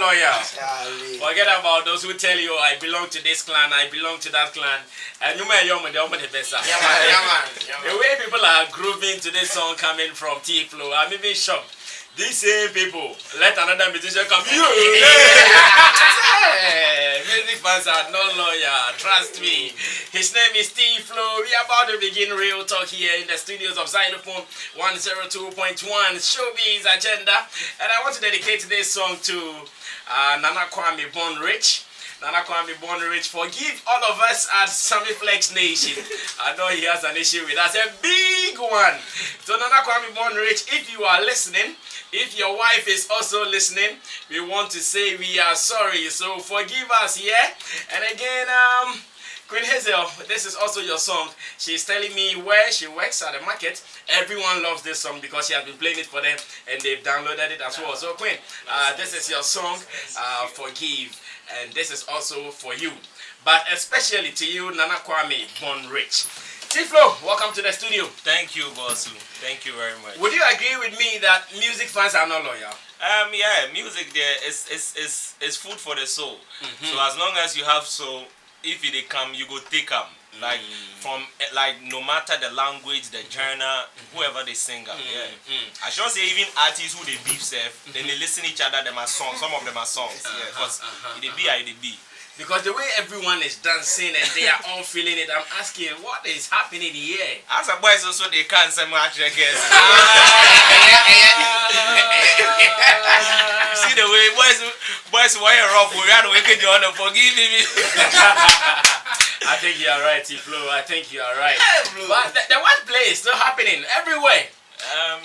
loyal. Forget about those who tell you I belong to this clan, I belong to that clan. And you may the best. The way people are grooving to this song coming from TEEPHLOW, I'm even shocked. These same people, let another musician come. Music fans are no loyal, trust me. His name is TEEPHLOW. We are about to begin real talk here in the studios of Xylophone 102.1 Showbiz Agenda. And I want to dedicate this song to Nana Kwame Born Rich. Nana Kwame Born Rich, forgive all of us at Sammy Flex Nation. I know he has an issue with us, a big one. So Nana Kwame Born Rich, if you are listening, if your wife is also listening, we want to say we are sorry. So forgive us, yeah? And again, Queen Hazel, this is also your song. She's telling me where she works at the market. Everyone loves this song because she has been playing it for them and they've downloaded it as well. So Queen, this is your song, Forgive. And this is also for you. But especially to you, Nana Kwame Born Rich. TEEPHLOW, welcome to the studio. Thank you, Bossu. Thank you very much. Would you agree with me that music fans are not loyal? Yeah, music there is food for the soul. So as long as you have soul, if they come, you go take them. Like from no matter the language, the genre, whoever they sing up. I should say even artists who they beef self, then they listen each other. Them are songs. Some of them are songs. Because they be. Because the way everyone is dancing and they are all feeling it, I'm asking, what is happening here? As a boys also they can't say much, I guess. See the way boys wire rough, we are wicked, you want to forgive me. I think you are right, TEEPHLOW. I think you are right. But the wordplay is still happening everywhere.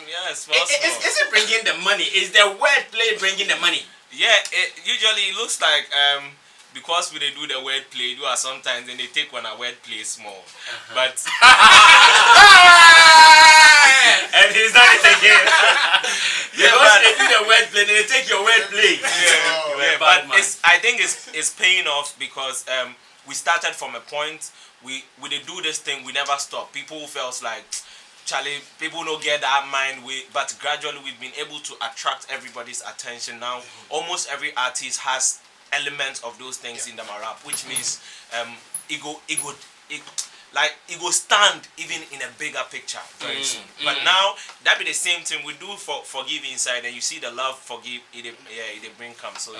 Yeah, it's Is it bringing the money? Is the wordplay bringing the money? Yeah, usually it looks like because we they do the wordplay, you are sometimes and they take when a wordplay small, but and he's not taking. Because they do the wordplay, they take your wordplay. But I think it's paying off because we started from a point. We they do this thing, we never stop. People felt like Charlie, people don't get that mind way, but gradually we've been able to attract everybody's attention. Now almost every artist has elements of those things in them rap, which means it go stand even in a bigger picture very soon. But now that be the same thing we do for forgive inside, and you see the love forgive it bring come. So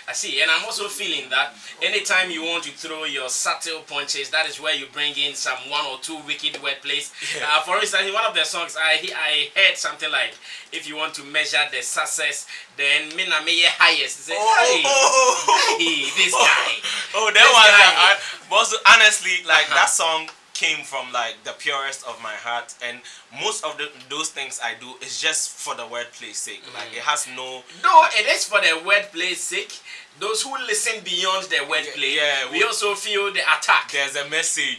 I see, and I'm also feeling that anytime you want to throw your subtle punches, that is where you bring in some one or two wicked wordplays. For instance, in one of the songs, I heard something like, if you want to measure the success, then mina me highest. Say, hey, this guy. But honestly, like that song came from like the purest of my heart, and most of those things I do is just for the wordplay's sake. Like it has no. No, it is for the wordplay's sake. Those who listen beyond the wordplay, we also feel the attack. There's a message.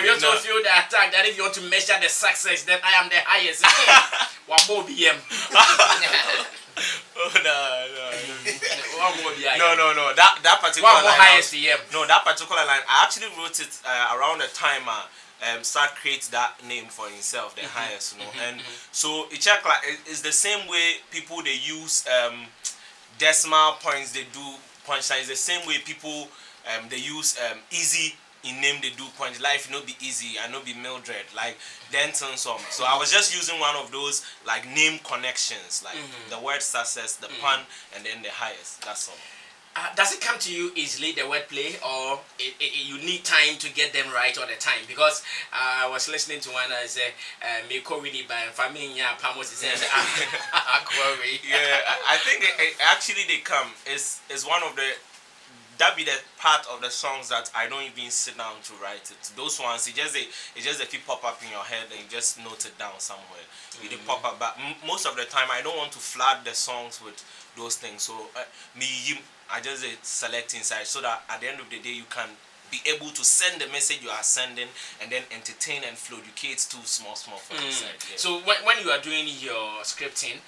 We also feel the attack that if you want to measure the success, then I am the highest. Wabo BM. No. That particular line. Highest EM. No, that particular line. I actually wrote it around the time Sark creates that name for himself, the highest, you know. And so it's the same way people they use decimal points, they do punchlines. The same way people they use easy in name they do punch. Life no be easy, I no be Mildred, like Denton some. So I was just using one of those like name connections, like the word success, the pun, and then the highest. That's all. Does it come to you easily, the wordplay, or you need time to get them right all the time? Because I was listening to one that said, "Me Winnie by family Pamos is I think actually they come. It's one of the. That be the part of the songs that I don't even sit down to write it. Those ones, it just if you pop up in your head and you just note it down somewhere. It pop up, but most of the time I don't want to flood the songs with those things. So I just select inside so that at the end of the day you can be able to send the message you are sending and then entertain and flow. You can't too small for the side. Yeah. So when you are doing your scripting,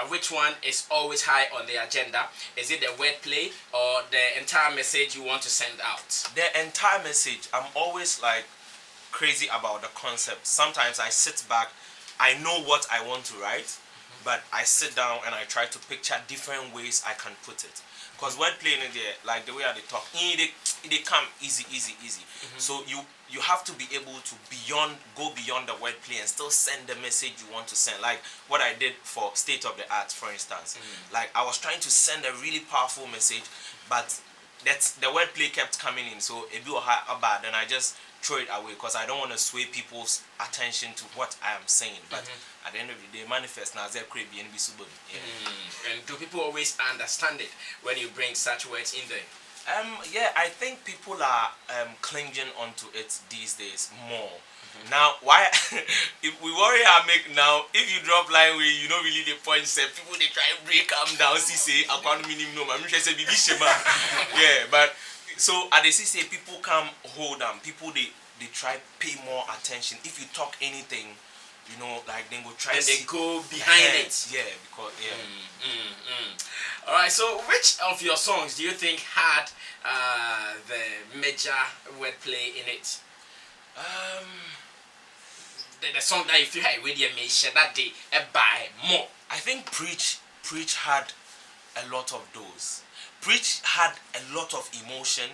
which one is always high on the agenda? Is it the wordplay or the entire message you want to send out? The entire message. I'm always like crazy about the concept. Sometimes I sit back, I know what I want to write, but I sit down and I try to picture different ways I can put it. Cause wordplay in there, like the way they talk, they come easy. So you have to be able to go beyond the wordplay and still send the message you want to send. Like what I did for State of the Art, for instance. Like I was trying to send a really powerful message, but the wordplay kept coming in. So it be bad, and I just throw it away because I don't want to sway people's attention to what I am saying. But at the end of the day, manifest now there could be visible. And do people always understand it when you bring such words in there? Yeah, I think people are clinging onto it these days more. Now, why? If we worry I make now, if you drop line where you know really the point set, people they try and break them down. See, say I can't minimum no, I'm just say baby shema. Yeah, but so at the say people come hold them. People they try pay more attention. If you talk anything, you know, like they go try and they go behind it. Yeah, because All right. So, which of your songs do you think had the major wordplay in it? The song that you feel hey, with your major that day buy more. I think Preach had a lot of those. Preach had a lot of emotion,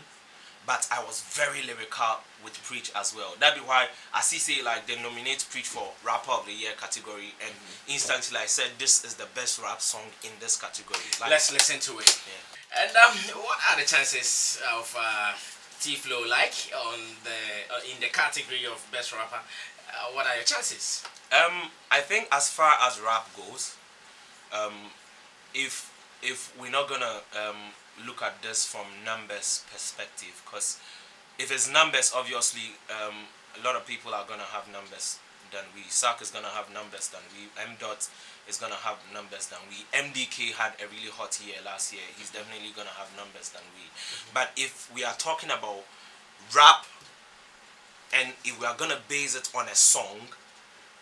but I was very lyrical with Preach as well. That be why I say like they nominate Preach for Rapper of the Year category, and instantly I said this is the best rap song in this category. Like, let's listen to it. Yeah. And what are the chances of TEEPHLOW like on in the category of best rapper? What are your chances? I think as far as rap goes, if we're not gonna look at this from numbers perspective, because if it's numbers, obviously a lot of people are gonna have numbers than we. Sark is gonna have numbers than we. M. Dot is gonna have numbers than we. MDK had a really hot year last year. He's definitely gonna have numbers than we. But if we are talking about rap, and if we are gonna base it on a song,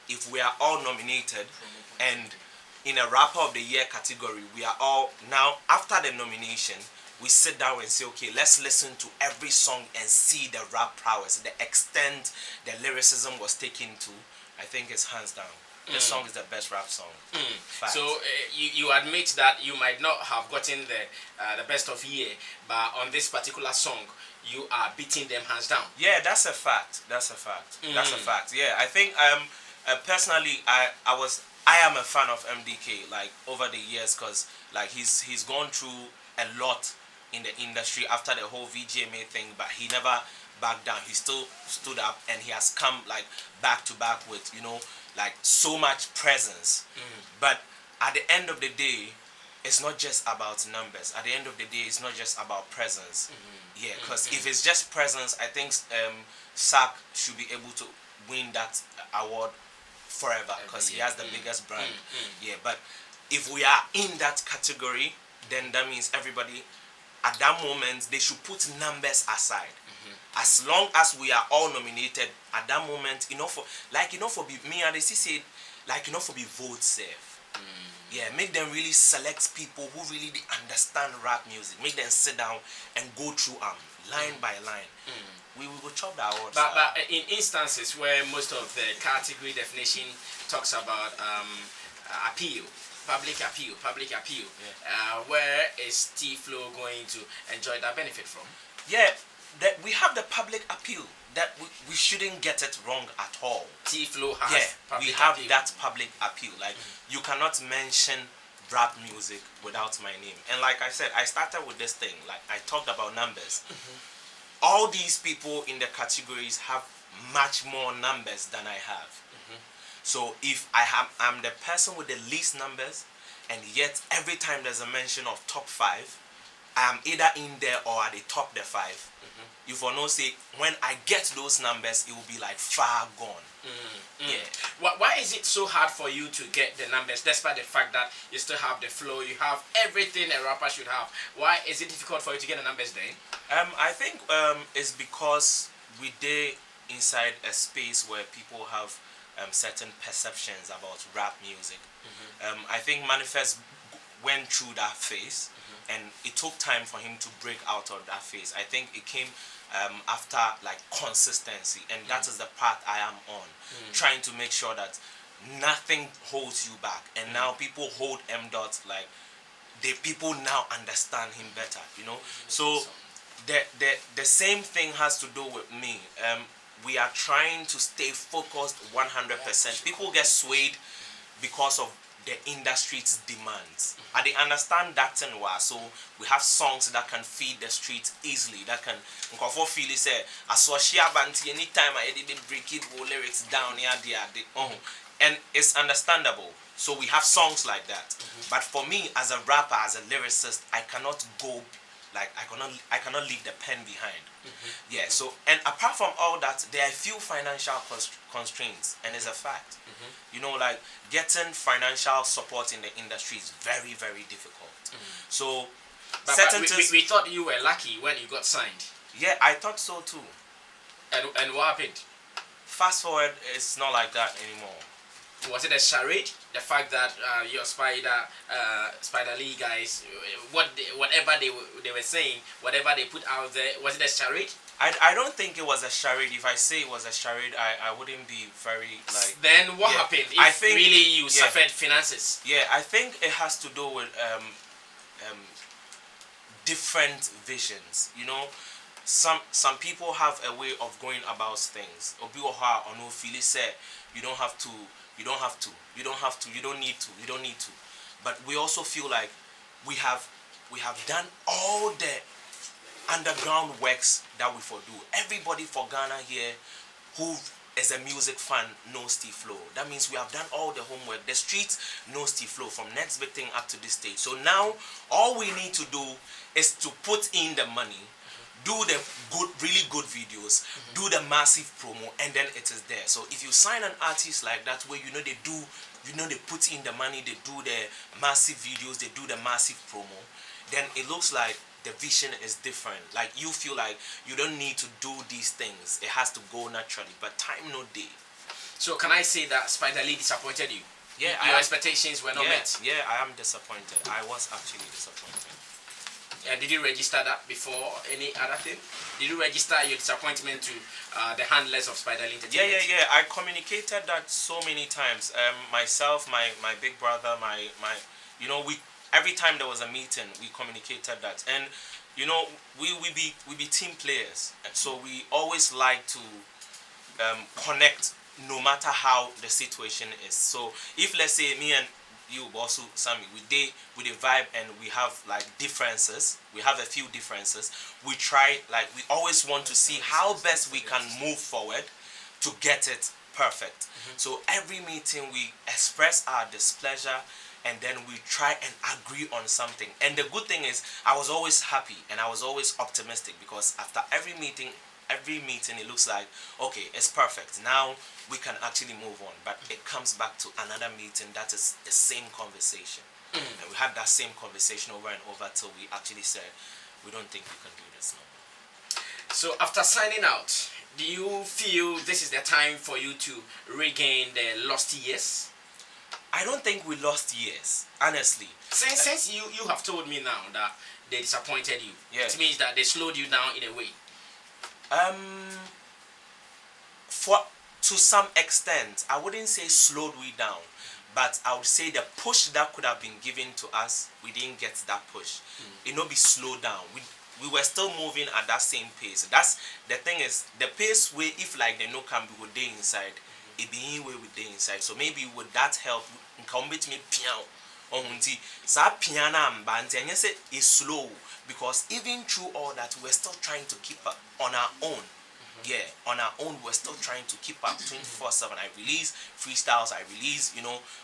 if we are all nominated and in a Rapper of the Year category, we are all now after the nomination, we sit down and say, okay, let's listen to every song and see the rap prowess, the extent the lyricism was taken to. I think it's hands down. This song is the best rap song. So you admit that you might not have gotten the best of year, but on this particular song, you are beating them hands down. Yeah, that's a fact. That's a fact. That's a fact. Yeah, I think personally, I am a fan of MDK like over the years, because like he's gone through a lot in the industry after the whole VGMA thing, but he never backed down. He still stood up, and he has come like back to back with, you know, like so much presence. But at the end of the day, it's not just about numbers. At the end of the day, it's not just about presence. Yeah, because if it's just presence, I think Sark should be able to win that award forever, because he has the biggest brand. Yeah, but if we are in that category, then that means everybody at that moment they should put numbers aside. As long as we are all nominated at that moment, you know, for me and they say like, you know, for be vote safe. Yeah, make them really select people who really understand rap music. Make them sit down and go through line by line. We will go chop the awards. But in instances where most of the category definition talks about appeal, public appeal, where is TEEPHLOW going to enjoy that benefit from? Yeah, that we have the public appeal. That we shouldn't get it wrong at all. TEEPHLOW has we have that public appeal. Like you cannot mention rap music without my name. And like I said, I started with this thing. Like I talked about numbers. All these people in the categories have much more numbers than I have. So if I'm the person with the least numbers, and yet every time there's a mention of top 5, I'm either in there or at the top the 5. You for no say when I get those numbers, it will be like far gone. Yeah. Why is it so hard for you to get the numbers, despite the fact that you still have the flow, you have everything a rapper should have? Why is it difficult for you to get the numbers then? I think it's because we did inside a space where people have certain perceptions about rap music. I think Manifest went through that phase, and it took time for him to break out of that phase. I think it came after like consistency, and that is the path I am on, trying to make sure that nothing holds you back. And now people hold M. Dot like the people now understand him better, you know. So the same thing has to do with me. We are trying to stay focused 100%. People get swayed because of the industry's demands. And they understand that and why. So we have songs that can feed the streets easily. That can feel it say anytime I did break it lyrics down and it's understandable. So we have songs like that. But for me as a rapper, as a lyricist, I cannot go like I cannot leave the pen behind. Yeah, so and apart from all that, there are a few financial constraints, and it's a fact. You know, like getting financial support in the industry is very, very difficult. So but we thought you were lucky when you got signed. Yeah, I thought so too. And what happened? Fast forward, it's not like that anymore. Was it a charade? The fact that your Spider Lee guys, whatever they were saying, whatever they put out there, was it a charade? I don't think it was a charade. If I say it was a charade, I wouldn't be very like. Then what happened? If I think really you suffered finances. Yeah, I think it has to do with different visions. You know, some people have a way of going about things. You don't have to. You don't have to. You don't have to. You don't need to. You don't need to. But we also feel like we have done all the underground works that we for do. Everybody for Ghana here who is a music fan knows TEEPHLOW. That means we have done all the homework. The streets knows TEEPHLOW from next big thing up to this stage. So now all we need to do is to put in the money, do the really good videos, do the massive promo, and then it is there. So if you sign an artist like that, where they put in the money, they do the massive videos, they do the massive promo, then it looks like the vision is different. Like you feel like you don't need to do these things; it has to go naturally. But time no day. So can I say that Spider Lee disappointed you? Yeah, your expectations were not met. Yeah, I am disappointed. I was actually disappointed. Did you register that before any other thing? Did you register your disappointment to the handlers of Spider Lee Entertainment? Yeah. I communicated that so many times. Myself, my big brother, my we every time there was a meeting, we communicated that. And we be team players, and so we always like to connect no matter how the situation is. So if let's say me and you also Sammy, we vibe and we have like differences. We have a few differences. We try, like, we always want to see how best we can move forward to get it perfect. So every meeting we express our displeasure and then we try and agree on something. And the good thing is I was always happy and I was always optimistic, because after every meeting it looks like, okay, it's perfect. Now we can actually move on. But it comes back to another meeting that is the same conversation. And we had that same conversation over and over till we actually said, we don't think we can do this no more. So after signing out, do you feel this is the time for you to regain the lost years? I don't think we lost years, honestly. Since you have told me now that they disappointed you, it means that they slowed you down in a way. To some extent, I wouldn't say slowed we down, but I would say the push that could have been given to us, we didn't get that push. It not be slowed down. We were still moving at that same pace. That's the thing, is the pace where if like the no can be with day inside, it be in way with day inside. So maybe would that help? Come with me piano on sa piano and yes it is slow, because even through all that we're still trying to keep up on our own. Yeah, on our own, we're still trying to keep up 24/7. I release freestyles, I release,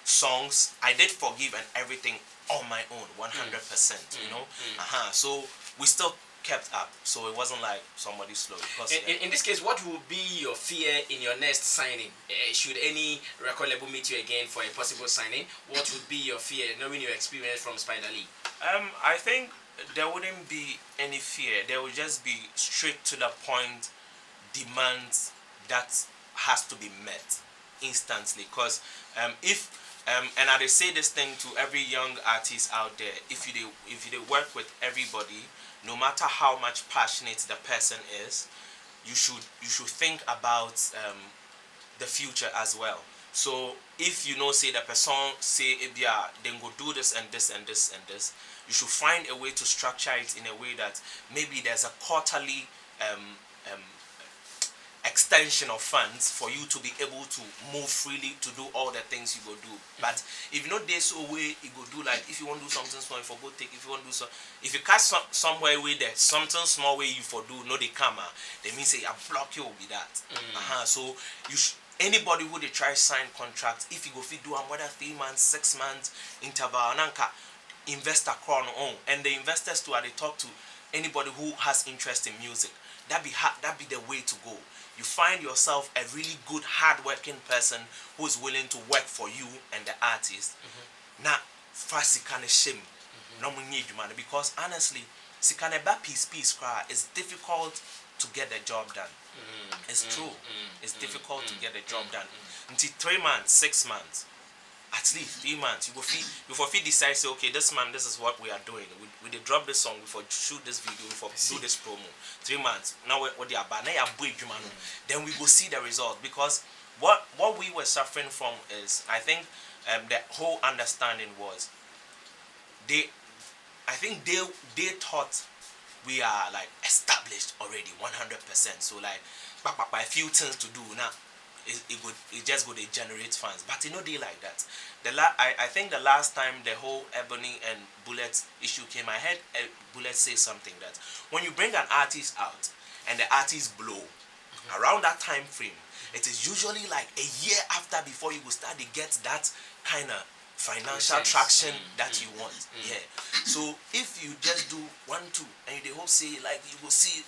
songs. I did Forgive and everything on my own, 100%, So we still kept up. So it wasn't like somebody slow. Because, in this case, what would be your fear in your next signing? Should any record label meet you again for a possible signing, what would be your fear, knowing your experience from Spider Lee? I think there wouldn't be any fear. There would just be straight to the point demands that has to be met instantly. Because and I say this thing to every young artist out there, if you work with everybody, no matter how much passionate the person is, you should think about the future as well. So if you know say the person say then go do this and this and this and this, you should find a way to structure it in a way that maybe there's a quarterly um, extension of funds for you to be able to move freely to do all the things you go do. But if you know this way, you go do like if you want to do something small, you for go take. If you want to do so, if you catch somewhere with there something small way you for do no they come they mean say I block you will be that. So you anybody who they try sign contract, if you go fit do whether 3 months, 6 months interval, nanka investor crown on, and the investors too are they talk to anybody who has interest in music. That be the way to go. You find yourself a really good hard-working person who is willing to work for you and the artist. Now, first sikane shame, no need money because honestly, sikane ba piece cry is difficult to get the job done. It's true. It's difficult to get the job done. Until 3 months, 6 months. At least 3 months, you will decide say, okay, this month this is what we are doing. We did drop this song, before shoot this video, before do this promo. 3 months. Now what they are bad. Now you are boy, then we will see the result. Because what we were suffering from is, I think the whole understanding was I think they thought we are like established already 100%. So like a few things to do now. It just go to generate fans, but you know they like that. I think the last time the whole Ebony and Bullet issue came, I heard Bullet say something that when you bring an artist out and the artist blow around that time frame, it is usually like a year after before you will start to get that kind of financial traction that you want. Yeah. So if you just do 1, 2 and they hope say like you will see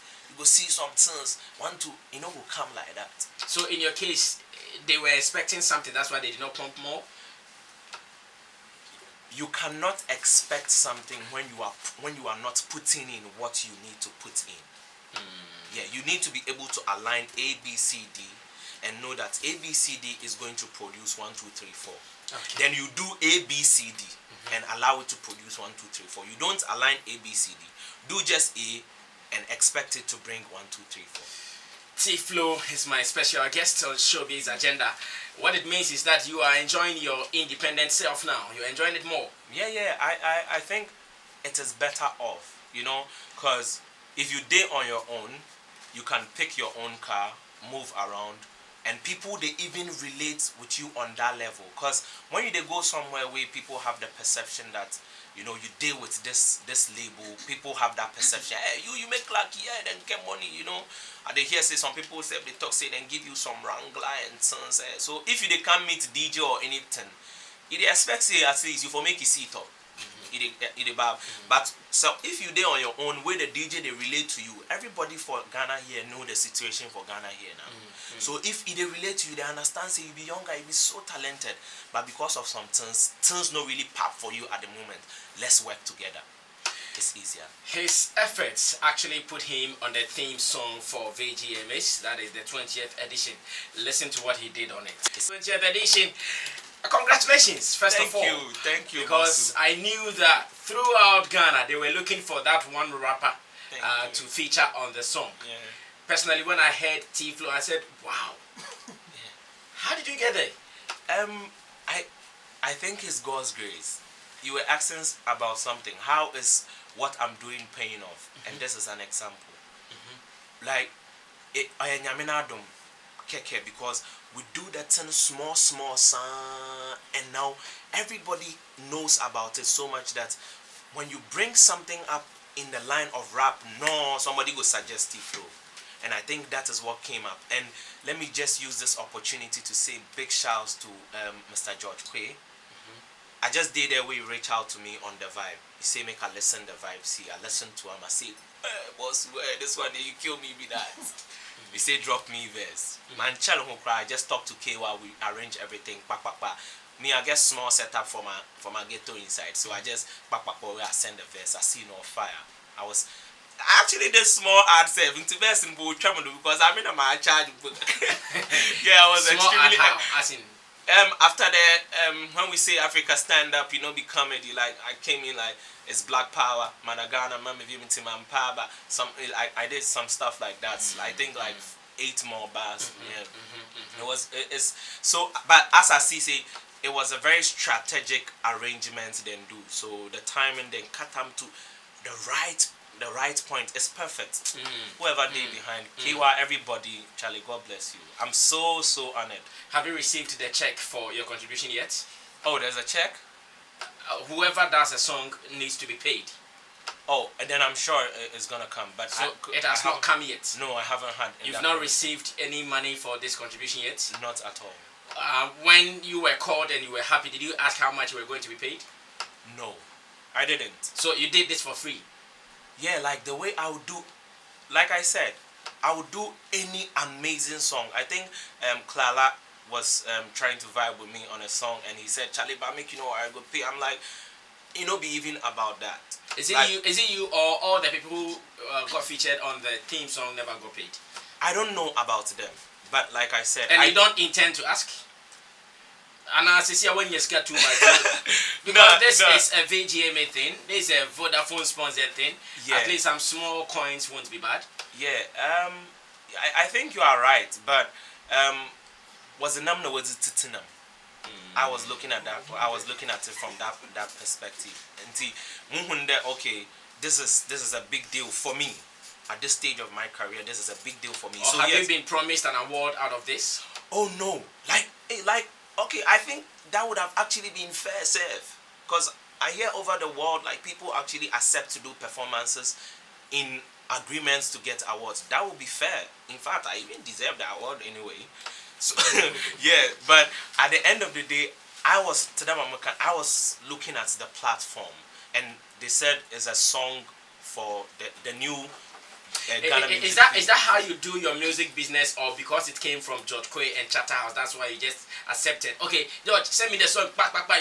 some things 1, 2 will come like that. So in your case they were expecting something, that's why they did not pump more. You cannot expect something when you are not putting in what you need to put in. Yeah, you need to be able to align A, B, C, D and know that A, B, C, D is going to produce 1, 2, 3, 4. Okay. Then you do A, B, C, D and allow it to produce 1, 2, 3, 4. You don't align A, B, C, D. Do just A and expect it to bring 1, 2, 3, 4. TEEPHLOW is my special guest on Showbiz Agenda. What it means is that you are enjoying your independent self now. You're enjoying it more. Yeah. I think it is better off, because if you date on your own, you can pick your own car, move around, and people they even relate with you on that level. Because when you they go somewhere where people have the perception that you deal with this label, people have that perception. Hey, you make lucky, yeah, then get money, And they hear say some people say they talk say then give you some wrangler and sons. So if they can't meet DJ or anything, they expect say at least you for make you see it up. But so if you there on your own where the DJ they relate to you, everybody for Ghana here know the situation for Ghana here now. So if they relate to you, they understand say you be younger, you be so talented, but because of some things not really pop for you at the moment, let's work together. It's easier. His efforts actually put him on the theme song for VGMS, that is the 20th edition. Listen to what he did on it. 20th edition. Congratulations, first of all. Thank you. Because I knew that throughout Ghana, they were looking for that one rapper to feature on the song. Yeah. Personally, when I heard TEEPHLOW, I said, wow. How did you get there? I think it's God's grace. You were asking about something. How is what I'm doing paying off? And this is an example. Like, I am because we do that thing small, and now everybody knows about it so much that when you bring something up in the line of rap, somebody will suggest TEEPHLOW. And I think that is what came up. And let me just use this opportunity to say big shouts to Mr. George Quay. I just did that way he reached out to me on the vibe. He say make I listen the vibe. See, I listen to him. I say, boss, this one you kill me with that. He say drop me verse. Man, I just talk to K while we arrange everything. Me, I get small setup for my ghetto inside. So I just I send the verse. I see no fire. I actually did small ad 70 verse in both because I'm in my charge book. Yeah, I was small extremely ad how? As in after that, when we say Africa stand up, be comedy. Like I came in like it's Black Power, Madagana, Mami Viminti Mampaba. Some like I did some stuff like that. I think like 8 more bars. It's so, but as I say, it was a very strategic arrangement then do. So the timing then cut them to the right point is perfect. Whoever they behind KY, everybody, Charlie, God bless you. I'm so honored. Have you received the check for your contribution yet? Oh, there's a check? Whoever does a song needs to be paid. Oh, and then I'm sure it's gonna come, but so it has not come yet. No, I haven't had. You've not received any money for this contribution yet? Not at all. When you were called and you were happy, did you ask how much you were going to be paid? No, I didn't. So you did this for free? Yeah, like the way I would do, like I said, I would do any amazing song. I think Clara was trying to vibe with me on a song, and he said, Charlie, but make I go pay. I'm like, be even about that. Is it you or all the people who got featured on the theme song never got paid? I don't know about them, but like I said, and you don't intend to ask. And as you see, when you get too much, because this is a VGMA thing, this is a Vodafone sponsored thing. Yeah. At least some small coins won't be bad. Yeah. I think you are right, but was the number was it Titinam? I was looking at that. I was looking at it from that perspective. And see, okay, this is a big deal for me at this stage of my career. This is a big deal for me. So have you been promised an award out of this? Oh no, like okay, I think that would have actually been fair, safe, because I hear over the world like people actually accept to do performances in agreements to get awards. That would be fair. In fact, I even deserve the award anyway. So yeah, but at the end of the day, I was looking at the platform, and they said it's a song for the new Ghana music. Is that how you do your music business, or because it came from George Kwe and Chatterhouse, that's why you just accepted? Okay, George, send me the song.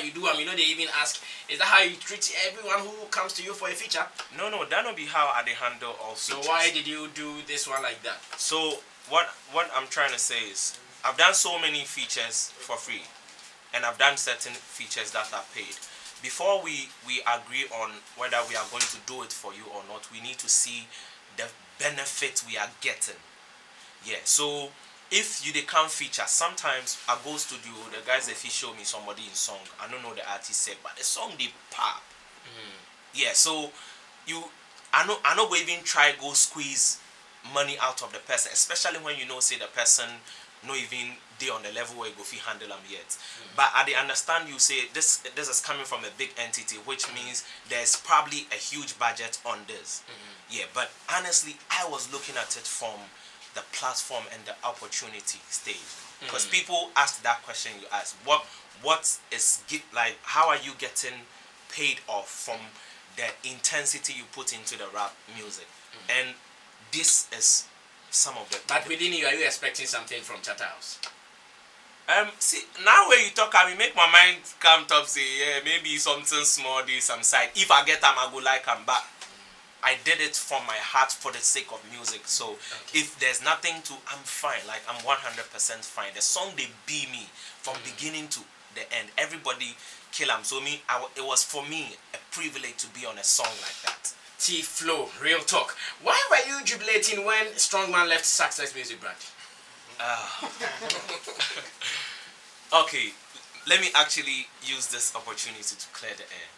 You do. They even ask. Is that how you treat everyone who comes to you for a feature? No, that will be how I handle all features. So why did you do this one like that? So what I'm trying to say is, I've done so many features for free, and I've done certain features that are paid. Before we agree on whether we are going to do it for you or not, we need to see the benefit we are getting. Yeah, so if you can't feature, sometimes I go studio, the guys if he show me somebody in song, I don't know the artist said, but the song they pop. Yeah, so I know go even try go squeeze money out of the person, especially when say the person no even they on the level where you go fi handle them yet. But I understand you say this is coming from a big entity, which means there's probably a huge budget on this. Yeah, but honestly, I was looking at it from the platform and the opportunity stage, because people ask that question you asked, what is like, how are you getting paid off from the intensity you put into the rap music? And this is some of the. But within you, are you expecting something from Chatterhouse? See, now when you talk, I make my mind come top, say, yeah, maybe something small, this, some side. If I get them, I go like them back. I did it from my heart for the sake of music. So if there's nothing to, I'm fine. Like, I'm 100% fine. The song, they be me from beginning to the end. Everybody kill them. So it was for me a privilege to be on a song like that. TEEPHLOW, real talk. Why were you jubilating when StrongMan left Success Music Brand? Okay, let me actually use this opportunity to clear the air.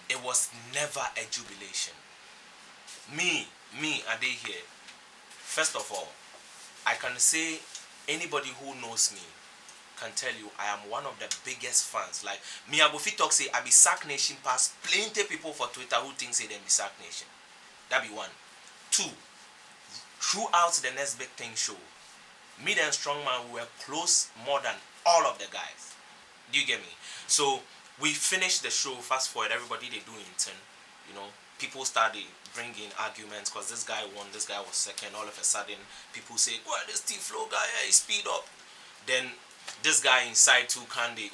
It was never a jubilation. Me, are they here? First of all, I can say anybody who knows me can tell you I am one of the biggest fans. Like me, I go fit talk say I be Sack Nation pass plenty people for Twitter who think say them be Sack Nation. That be one. Two, throughout the Next Big Thing show, me and StrongMan, we were close more than all of the guys. Do you get me? So we finished the show, fast forward, everybody they do in turn. People started bringing arguments because this guy won, this guy was second. All of a sudden, people say, "Well, this TEEPHLOW guy, yeah, he speed up." Then this guy inside too, candy,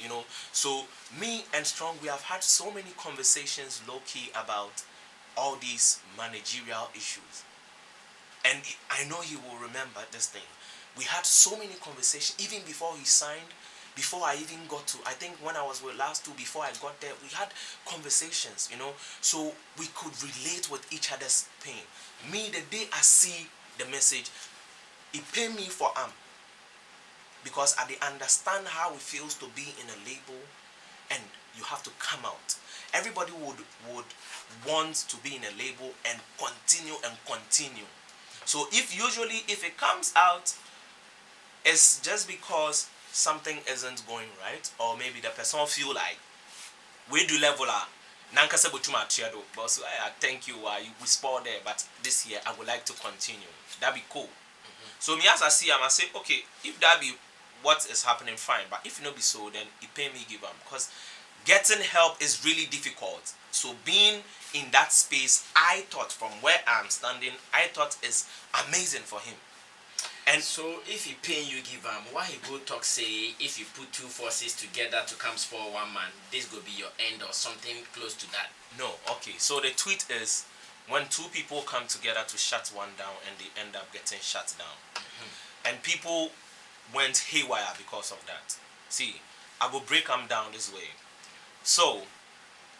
So me and Strong, we have had so many conversations low-key about all these managerial issues. And I know he will remember this thing. We had so many conversations, even before he signed, before I even got to, I think when I was with last two, before I got there, we had conversations, so we could relate with each other's pain. Me, the day I see the message, it pay me for because I dey understand how it feels to be in a label and you have to come out. Everybody would want to be in a label and continue. So if it comes out, it's just because something isn't going right, or maybe the person feel like we do level nankasa botuma atiado, but so I thank you, we spoiled there, but this year I would like to continue. That'd be cool. So me as I see, I say, okay, if that be what is happening, fine. But if it not be so, then it pay me give because getting help is really difficult. So being in that space, I thought from where I'm standing, I thought is amazing for him. And so if he pay you give why he go talk say if you put two forces together to come spoil one man, this go be your end or something close to that? No, okay. So the tweet is when two people come together to shut one down and they end up getting shut down. And people went haywire because of that. See, I will break them down this way. So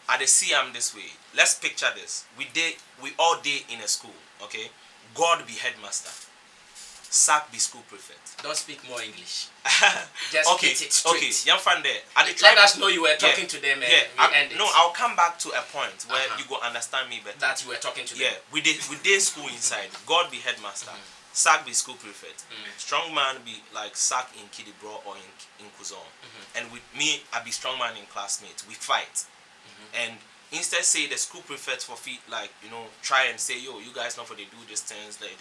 I see them this way. Let's picture this. We all day in a school, okay? God be headmaster. Sack be school prefect. Don't speak more English. Just okay, get it straight. Okay, young fan there. Let us know you were talking to them. I'll come back to a point where you go understand me better. That you were talking to them. Yeah, we did school inside. God be headmaster. Sack be school prefect. StrongMan be like Sack in Kidibro or in Kuzon. And with me, I be StrongMan in classmates. We fight. And instead say the school prefect for feet, like, try and say, yo, you guys know for they do these things, like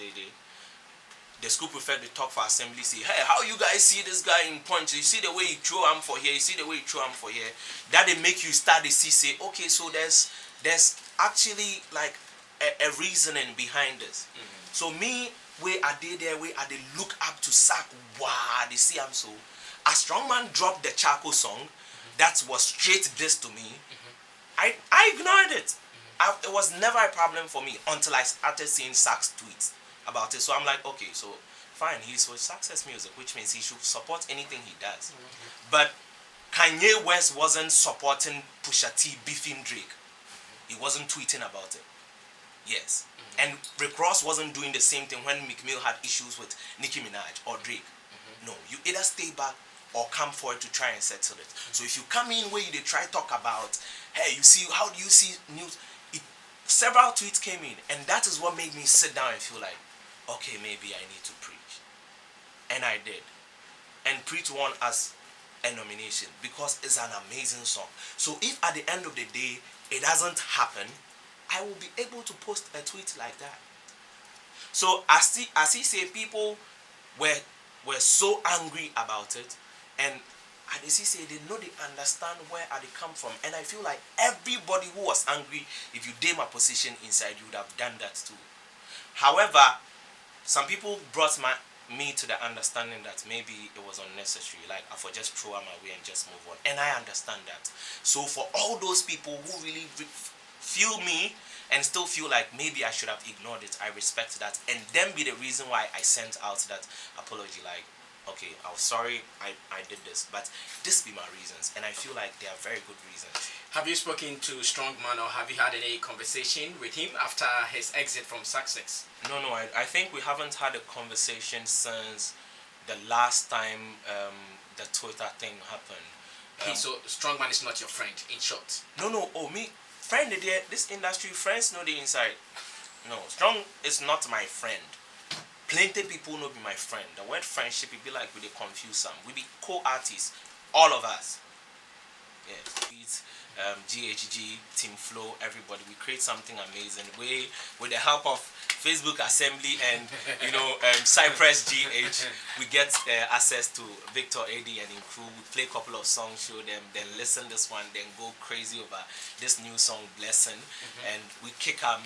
the school prefect they talk for assembly, say, hey, how you guys see this guy in punch? You see the way he throw him for here, you see the way he throw him for here. That they make you start to see, say, okay, so there's actually like a reasoning behind this. So me, where I did there, where I did look up to Sack, wow, they see him so. As StrongMan dropped the Charcoal song, that was straight this to me. I ignored it. It was never a problem for me until I started seeing Sack's tweets about it. So I'm like, okay, so fine, he's with Success Music, which means he should support anything he does. But Kanye West wasn't supporting Pusha T beefing Drake. He wasn't tweeting about it. Yes. And Rick Ross wasn't doing the same thing when Meek Mill had issues with Nicki Minaj or Drake. No, you either stay back or come forward to try and settle it. So if you come in where they try to talk about, hey, you see, how do you see news? Several tweets came in, and that is what made me sit down and feel like, okay, maybe I need to preach. And I did. And Preach won as a nomination because it's an amazing song. So if at the end of the day, it doesn't happen, I will be able to post a tweet like that. So as he said, people were so angry about it, and as he said, they know they understand where they come from. And I feel like everybody who was angry, if you did my position inside, you would have done that too. However, some people brought me to the understanding that maybe it was unnecessary, like I for just throw them away and just move on. And I understand that. So for all those people who really feel me and still feel like maybe I should have ignored it, I respect that. And then be the reason why I sent out that apology, like, okay, I'm sorry I did this, but this be my reasons, and I feel like they are very good reasons. Have you spoken to StrongMan, or have you had any conversation with him after his exit from Success? No, I think we haven't had a conversation since the last time the Twitter thing happened. So StrongMan is not your friend, in short? No, me, friend, this industry, friends know the inside. No, Strong is not my friend. Plenty people know be my friend. The word friendship, it be like we confuse some. We be co-artists, all of us. Yes, it's GHG, TEEPHLOW, everybody. We create something amazing. We, with the help of Facebook Assembly and Cypress GH, we get access to Victor AD and Crew. We play a couple of songs, show them, then listen this one, then go crazy over this new song, Blessing, and we kick them.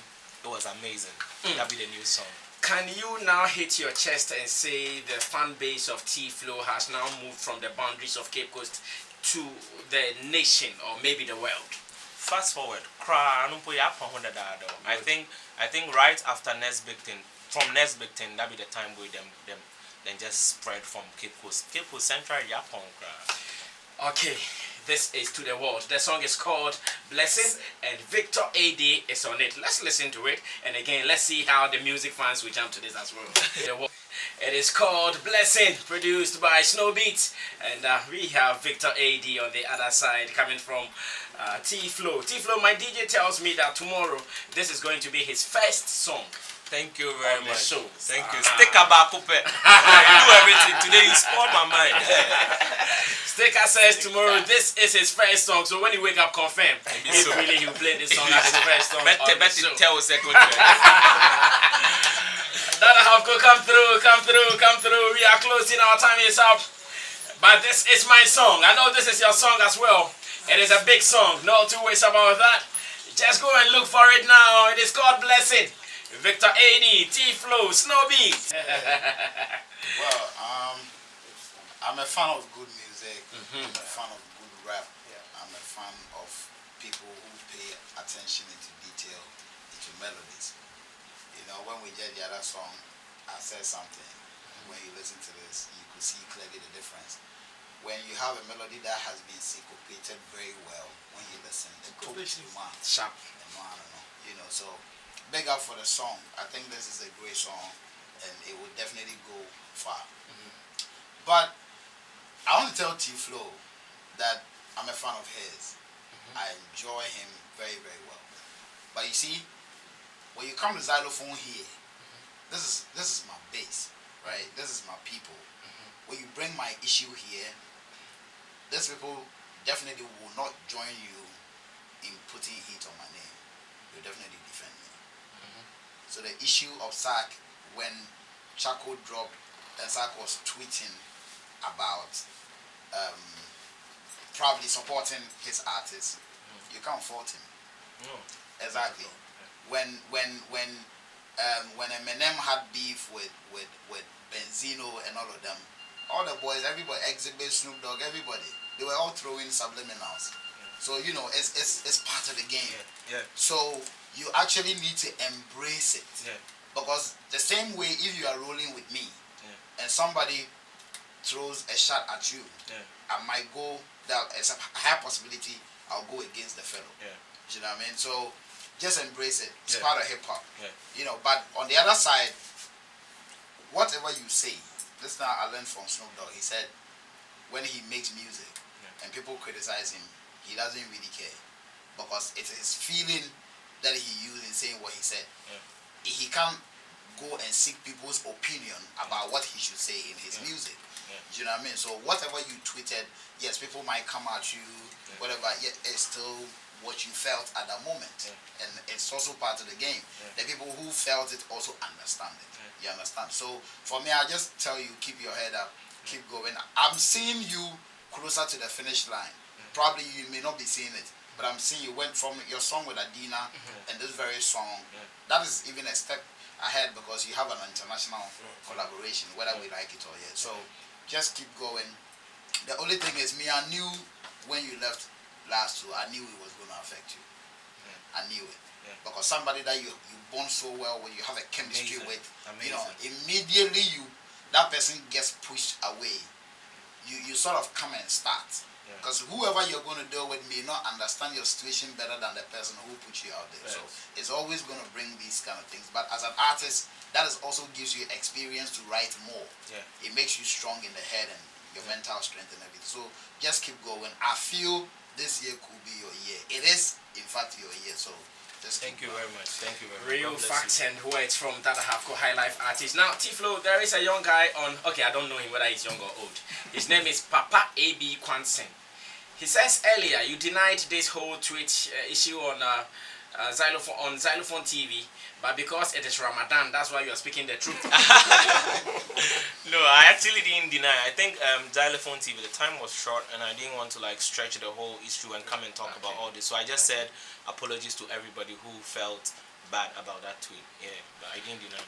It was amazing. That'll be the new song. Can you now hit your chest and say the fan base of TEEPHLOW has now moved from the boundaries of Cape Coast to the nation or maybe the world? Fast forward, I think right after next big thing, from next big thing, that'll be the time where them just spread from Cape Coast Central Japan. Okay. This is to the world. The song is called Blessing and Victor AD is on it. Let's listen to it. And again, let's see how the music fans will jump to this as well. It is called Blessing, produced by Snowbeat. And we have Victor AD on the other side coming from TEEPHLOW. TEEPHLOW, my DJ tells me that tomorrow this is going to be his first song. Thank you very much. Show. Thank you. Stick about Coupe. I do everything. Today you spoiled my mind. Sticker says tomorrow this is his first song. So when you wake up, confirm. If really you play this song as his first song. Tell second. That have to come through. We are closing, our time is up. But this is my song. I know this is your song as well. It is a big song. No two ways about that. Just go and look for it now. It is called Blessing. Victor AD, TEEPHLOW, Snowbeat. Well, I'm a fan of good music. I'm a fan of good rap. I'm a fan of people who pay attention into detail, into melodies. You know, when we did the other song, I said something. When you listen to this, you could see clearly the difference. When you have a melody that has been syncopated very well, when you listen, it pokes you man. Sharp. You know, so big up for the song. I think this is a great song and it will definitely go far. But I want to tell TEEPHLOW that I'm a fan of his. I enjoy him very, very well. But you see, when you come to xylophone here, this is my base, right? This is my people. When you bring my issue here, these people definitely will not join you in putting heat on my name. They'll definitely defend me. So the issue of Sark, when Chaco dropped and Sark was tweeting about probably supporting his artist, you can't fault him. Exactly. When Eminem had beef with Benzino and all of them, all the boys, everybody, Exhibit, Snoop Dogg, everybody, they were all throwing subliminals. So you know, it's part of the game. So you actually need to embrace it. Because the same way, if you are rolling with me and somebody throws a shot at you, I might go, there's a high possibility I'll go against the fellow. You know what I mean? So just embrace it. It's part of hip hop. You know, but on the other side, whatever you say, this now I learned from Snoop Dogg. He said when he makes music and people criticize him, he doesn't really care because it's his feeling that he used in saying what he said. He can't go and seek people's opinion about what he should say in his music. You know what I mean? So whatever you tweeted, yes, people might come at you, whatever, yet it's still what you felt at that moment. And it's also part of the game. The people who felt it also understand it. You understand? So for me, I just tell you, keep your head up, keep going. I'm seeing you closer to the finish line. Probably you may not be seeing it, but I'm seeing you went from your song with Adina and this very song. That is even a step ahead because you have an international collaboration, whether we like it or not. So just keep going. The only thing is, me, I knew when you left last two, I knew it was going to affect you. I knew it. Because somebody that you bond so well, when you have a chemistry with, you know, immediately that person gets pushed away. You sort of come and start. Because whoever you're going to deal with may not understand your situation better than the person who put you out there. So it's always going to bring these kind of things. But as an artist, that is also gives you experience to write more. It makes you strong in the head and your mental strength and everything. So just keep going. I feel this year could be your year. It is, in fact, your year. So just thank you very much. Thank you very much. Real facts and words from that Hafco High Life artist. Now, TEEPHLOW, there is a young guy on. Okay, I don't know him whether he's young or old. His name is Papa AB Kwansen. He says earlier you denied this whole tweet issue on Xylophone TV, but because it is Ramadan, that's why you are speaking the truth. No, I actually didn't deny. I think Xylophone TV, the time was short, and I didn't want to like stretch the whole issue and come and talk about all this. So I just said apologies to everybody who felt bad about that tweet. But I didn't deny.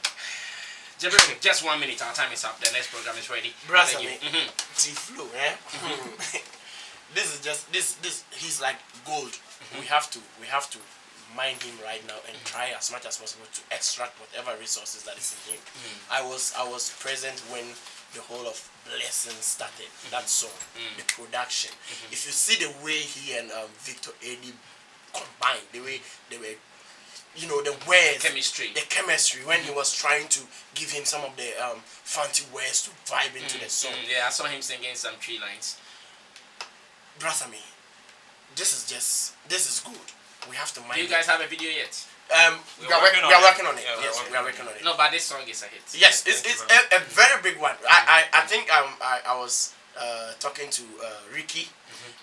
Jibril, just 1 minute. Our time is up. The next program is ready. Brother, TEEPHLOW, this is just this. He's like gold. We have to mine him right now and try as much as possible to extract whatever resources that is in him. I was present when the whole of Blessing started. That song, the production. If you see the way he and Victor AD combined, the way they were you know, the words, Chemistry. the chemistry when he was trying to give him some of the fancy words to vibe into the song. Yeah, I saw him singing some 3 lines. Brother me, this is good. We have to mind. Do you guys have a video yet? We are working on it. Yeah, Yes, we are working on it. No, but this song is a hit. Yes, it's a very big one. I think I was talking to Ricky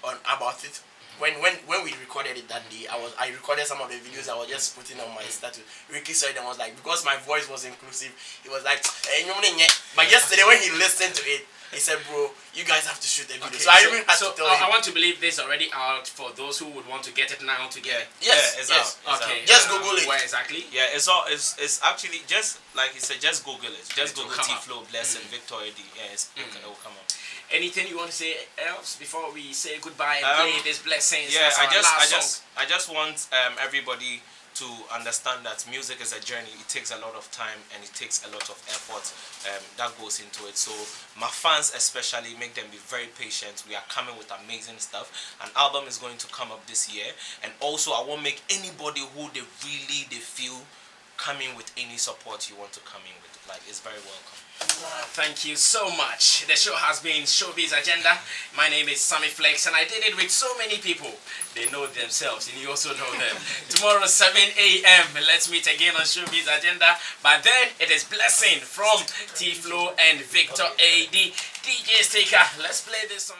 on about it. When we recorded it that day, I recorded some of the videos I was just putting on my status. Ricky saw it and was like, because my voice was inclusive, he was like, but yesterday when he listened to it, he said, bro, you guys have to shoot a video. Okay, so I even had to tell him. I want to believe this already out for those who would want to get it now to get it. Yes, it's yes. out. Okay. Just Google it. Where exactly? Yeah, it's actually just like he said, just Google it. Just It will Google come up. TEEPHLOW Blessing Victor AD. Yeah, it will come up. Anything you want to say else before we say goodbye and play this blessings? Yeah, as our last song? I just want everybody to understand that music is a journey. It takes a lot of time and it takes a lot of effort that goes into it. So my fans especially, make them be very patient. We are coming with amazing stuff. An album is going to come up this year, and also I won't make anybody who they feel come in with any support you want to come in with. Like, it's very welcome. Thank you so much. The show has been Showbiz Agenda. My name is Sammy Flex, and I did it with so many people. They know themselves, and you also know them. Tomorrow, 7 a.m. Let's meet again on Showbiz Agenda. But then it is Blessing from TEEPHLOW and Victor AD. DJ Sticker. Let's play this song.